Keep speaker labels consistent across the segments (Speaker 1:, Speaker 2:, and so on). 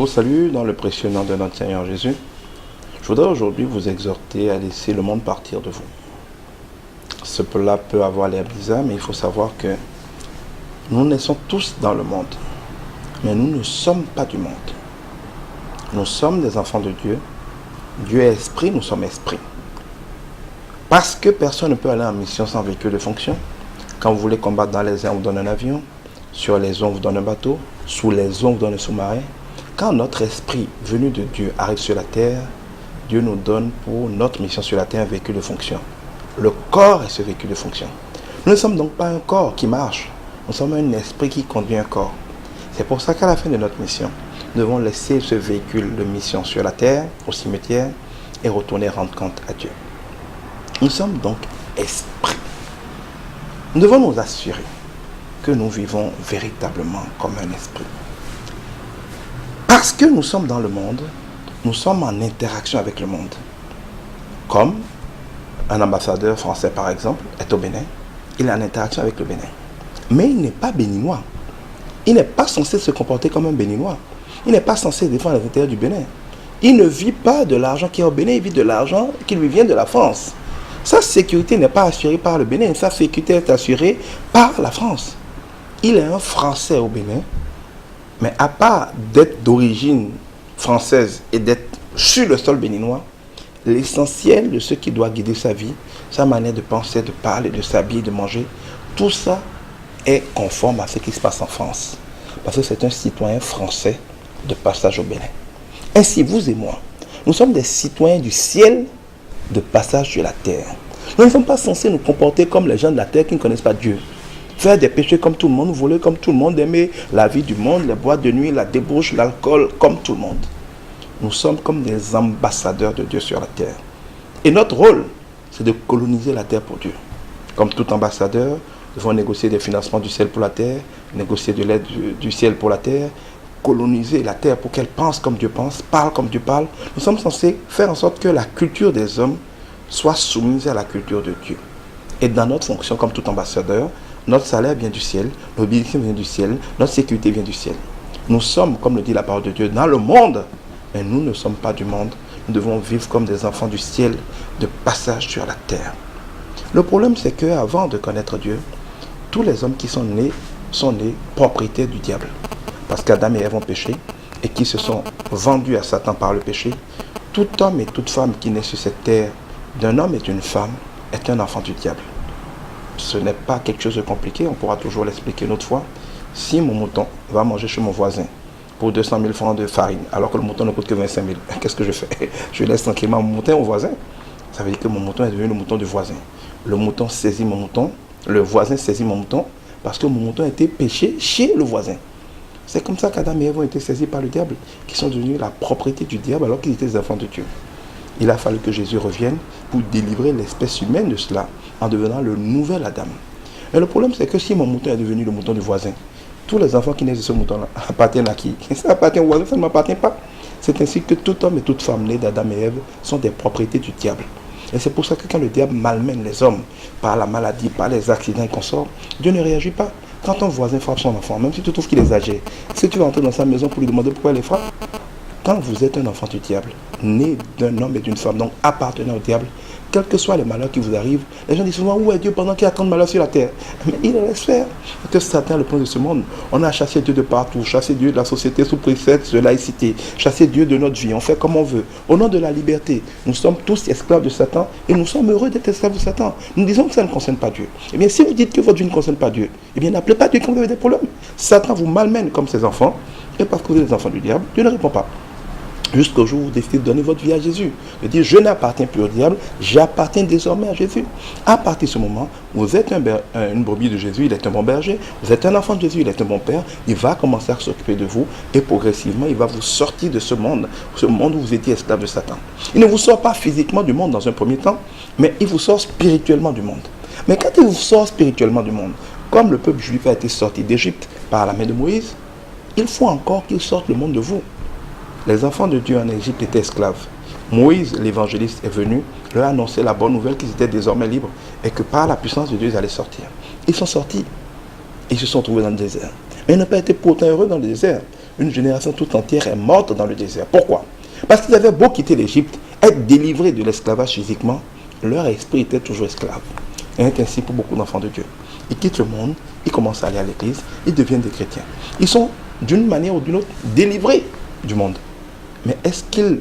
Speaker 1: vous salue dans le précieux nom de notre Seigneur Jésus. Je voudrais aujourd'hui vous exhorter à laisser le monde partir de vous. Cela peut avoir l'air bizarre, mais il faut savoir que nous naissons tous dans le monde, mais nous ne sommes pas du monde. Nous sommes des enfants de Dieu. Dieu est esprit, nous sommes esprit. Parce que personne ne peut aller en mission sans véhicule de fonction. Quand vous voulez combattre dans les airs, on vous donne un avion. Sur les eaux, on vous donne un bateau. Sous les eaux, on vous donne un sous-marin. Quand notre esprit venu de Dieu arrive sur la terre, Dieu nous donne pour notre mission sur la terre un véhicule de fonction. Le corps est ce véhicule de fonction. Nous ne sommes donc pas un corps qui marche. Nous sommes un esprit qui conduit un corps. C'est pour ça qu'à la fin de notre mission, nous devons laisser ce véhicule de mission sur la terre, au cimetière, et retourner rendre compte à Dieu. Nous sommes donc esprits. Nous devons nous assurer que nous vivons véritablement comme un esprit. Parce que nous sommes dans le monde, nous sommes en interaction avec le monde. Comme un ambassadeur français, par exemple, est au Bénin, il est en interaction avec le Bénin. Mais il n'est pas béninois. Il n'est pas censé se comporter comme un béninois. Il n'est pas censé défendre les intérêts du Bénin. Il ne vit pas de l'argent qui est au Bénin, il vit de l'argent qui lui vient de la France. Sa sécurité n'est pas assurée par le Bénin, sa sécurité est assurée par la France. Il est un Français au Bénin, mais à part d'être d'origine française et d'être sur le sol béninois, l'essentiel de ce qui doit guider sa vie, sa manière de penser, de parler, de s'habiller, de manger, tout ça est conforme à ce qui se passe en France. Parce que c'est un citoyen français de passage au Bénin. Ainsi, vous et moi, nous sommes des citoyens du ciel de passage sur la terre. Nous ne sommes pas censés nous comporter comme les gens de la terre qui ne connaissent pas Dieu. Faire des péchés comme tout le monde, voler comme tout le monde, aimer la vie du monde, les boîtes de nuit, la débauche, l'alcool, comme tout le monde. Nous sommes comme des ambassadeurs de Dieu sur la terre. Et notre rôle, c'est de coloniser la terre pour Dieu. Comme tout ambassadeur, nous devons négocier des financements du ciel pour la terre, négocier de l'aide du ciel pour la terre, coloniser la terre pour qu'elle pense comme Dieu pense, parle comme Dieu parle. Nous sommes censés faire en sorte que la culture des hommes soit soumise à la culture de Dieu. Et dans notre fonction comme tout ambassadeur, notre salaire vient du ciel, notre bénédiction vient du ciel, notre sécurité vient du ciel. Nous sommes, comme le dit la parole de Dieu, dans le monde, mais nous ne sommes pas du monde. Nous devons vivre comme des enfants du ciel, de passage sur la terre. Le problème, c'est qu'avant de connaître Dieu, tous les hommes qui sont nés propriétaires du diable. Parce qu'Adam et Ève ont péché et qui se sont vendus à Satan par le péché. Tout homme et toute femme qui naît sur cette terre, d'un homme et d'une femme, est un enfant du diable. Ce n'est pas quelque chose de compliqué, on pourra toujours l'expliquer une autre fois. Si mon mouton va manger chez mon voisin pour 200 000 francs de farine, alors que le mouton ne coûte que 25 000, qu'est-ce que je fais? Je laisse tranquillement mon mouton au voisin. Ça veut dire que mon mouton est devenu le mouton du voisin. Le mouton saisit mon mouton, le voisin saisit mon mouton, parce que mon mouton a été péché chez le voisin. C'est comme ça qu'Adam et Ève ont été saisis par le diable, qui sont devenus la propriété du diable alors qu'ils étaient des enfants de Dieu. Il a fallu que Jésus revienne pour délivrer l'espèce humaine de cela, en devenant le nouvel Adam. Et le problème, c'est que si mon mouton est devenu le mouton du voisin, tous les enfants qui naissent de ce mouton-là appartiennent à qui? Ça appartient au voisin, ça ne m'appartient pas. C'est ainsi que tout homme et toute femme nés d'Adam et Ève sont des propriétés du diable. Et c'est pour ça que quand le diable malmène les hommes par la maladie, par les accidents et consorts, Dieu ne réagit pas. Quand ton voisin frappe son enfant, même si tu trouves qu'il est âgé, est-ce que tu vas entrer dans sa maison pour lui demander pourquoi il les frappe? Quand vous êtes un enfant du diable, né d'un homme et d'une femme, donc appartenant au diable, quels que soient les malheurs qui vous arrivent, les gens disent souvent, où est Dieu pendant qu'il y a tant de malheurs sur la terre? Mais il le laisse faire. Parce que Satan est le prince de ce monde. On a chassé Dieu de partout, chassé Dieu de la société sous précepte de laïcité, chassé Dieu de notre vie, on fait comme on veut. Au nom de la liberté, nous sommes tous esclaves de Satan et nous sommes heureux d'être esclaves de Satan. Nous disons que ça ne concerne pas Dieu. Eh bien, si vous dites que votre vie ne concerne pas Dieu, eh bien, n'appelez pas Dieu quand vous avez des problèmes. Satan vous malmène comme ses enfants, et parce que vous êtes des enfants du diable, Dieu ne répond pas. Jusqu'au jour où vous décidez de donner votre vie à Jésus. De dire, je n'appartiens plus au diable, j'appartiens désormais à Jésus. À partir de ce moment, vous êtes une brebis de Jésus, il est un bon berger. Vous êtes un enfant de Jésus, il est un bon père. Il va commencer à s'occuper de vous et progressivement, il va vous sortir de ce monde où vous étiez esclave de Satan. Il ne vous sort pas physiquement du monde dans un premier temps, mais il vous sort spirituellement du monde. Mais quand il vous sort spirituellement du monde, comme le peuple juif a été sorti d'Égypte par la main de Moïse, il faut encore qu'il sorte le monde de vous. Les enfants de Dieu en Égypte étaient esclaves. Moïse, l'évangéliste, est venu leur annoncer la bonne nouvelle qu'ils étaient désormais libres et que par la puissance de Dieu, ils allaient sortir. Ils sont sortis. Ils se sont trouvés dans le désert. Mais ils n'ont pas été pourtant heureux dans le désert. une génération tout entière est morte dans le désert. Pourquoi? Parce qu'ils avaient beau quitter l'Égypte, être délivrés de l'esclavage physiquement, leur esprit était toujours esclave. Et c'est ainsi pour beaucoup d'enfants de Dieu. Ils quittent le monde, ils commencent à aller à l'église, ils deviennent des chrétiens. Ils sont d'une manière ou d'une autre délivrés du monde. Mais est-ce qu'ils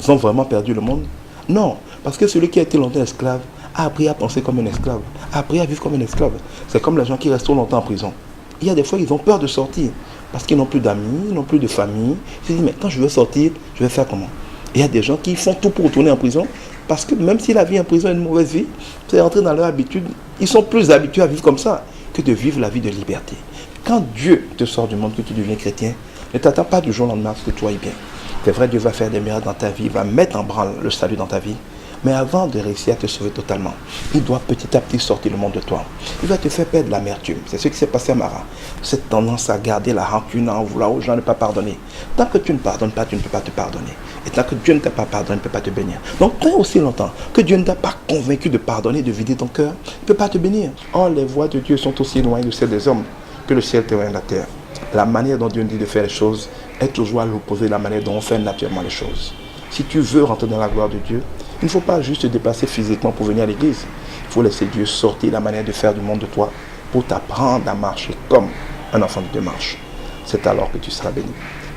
Speaker 1: ont vraiment perdu le monde? Non, parce que celui qui a été longtemps esclave a appris à penser comme un esclave, a appris à vivre comme un esclave. C'est comme les gens qui restent trop longtemps en prison. Il y a des fois, ils ont peur de sortir parce qu'ils n'ont plus d'amis, ils n'ont plus de famille. Ils se disent, mais quand je veux sortir, je vais faire comment? Il y a des gens qui font tout pour retourner en prison parce que même si la vie en prison est une mauvaise vie, c'est rentré dans leur habitude. Ils sont plus habitués à vivre comme ça que de vivre la vie de liberté. Quand Dieu te sort du monde, que tu deviens chrétien, ne t'attends pas du jour au lendemain à ce que tout aille bien. C'est vrai, Dieu va faire des miracles dans ta vie, il va mettre en branle le salut dans ta vie. Mais avant de réussir à te sauver totalement, il doit petit à petit sortir le monde de toi. Il va te faire perdre l'amertume. C'est ce qui s'est passé à Mara. Cette tendance à garder la rancune, à en vouloir aux gens, ne pas pardonner. Tant que tu ne pardonnes pas, tu ne peux pas te pardonner. Et tant que Dieu ne t'a pas pardonné, il ne peut pas te bénir. Donc, tant aussi longtemps que Dieu ne t'a pas convaincu de pardonner, de vider ton cœur, il ne peut pas te bénir. Or, les voies de Dieu sont aussi éloignées de celles des hommes que le ciel t'éloigne de la terre. La manière dont Dieu nous dit de faire les choses est toujours à l'opposé de la manière dont on fait naturellement les choses. Si tu veux rentrer dans la gloire de Dieu, il ne faut pas juste te déplacer physiquement pour venir à l'église. Il faut laisser Dieu sortir la manière de faire du monde de toi pour t'apprendre à marcher comme un enfant de Dieu marche. C'est alors que tu seras béni.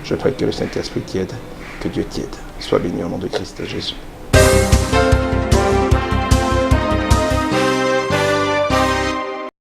Speaker 1: Je prie que le Saint-Esprit t'aide, que Dieu t'aide. Sois béni au nom de Christ Jésus.